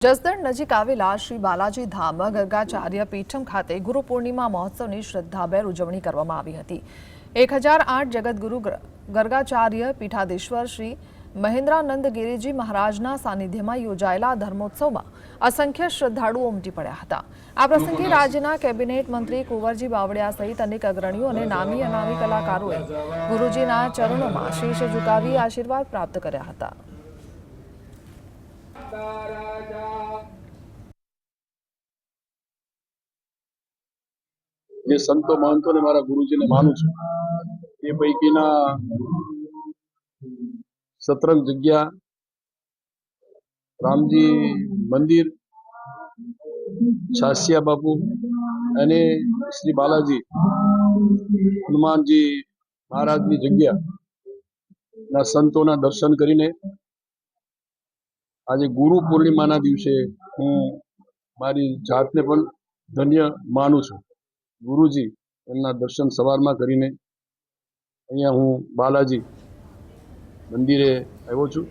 જસદણ નજીક આવેલા શ્રી બાલાજી ધામ ગર્ગાચાર્ય પીઠમ ખાતે ગુરુ પૂર્ણિમા મહોત્સવની શ્રદ્ધાભેર ઉજવણી કરવામાં આવી હતી। 1008 જગતગુરુ ગર્ગાચાર્ય પીઠાધીશ્વર શ્રી મહેન્દ્રાનંદ ગિરિજી મહારાજના સાનિધ્યમાં યોજાયેલા ધર્મોત્સવમાં અસંખ્ય શ્રદ્ધાળુઓ ઉમટી પડ્યા હતા। આ પ્રસંગે રાજ્યના કેબિનેટ મંત્રી કુંવરજી બાવળિયા સહિત અનેક અગ્રણીઓ અને નામી અનામી કલાકારોએ ગુરુજીના ચરણોમાં શીશ ઝુકાવી આશીર્વાદ પ્રાપ્ત કર્યા હતા। જે સંતો મહંતો ને મારા ગુરુજીને માનું છું એ પૈકીના સતરંગ જગ્યા, રામજી મંદિર, છાસિયા બાપુ અને શ્રી બાલાજી હનુમાનજી મહારાજની જગ્યા ના સંતોના દર્શન કરીને આજે ગુરુ પૂર્ણિમાના દિવસે હું મારી જાતને પણ ધન્ય માનું છું। ગુરુજી એમના દર્શન સવારમાં કરીને અહીંયા હું બાલાજી મંદિરે આવ્યો છું।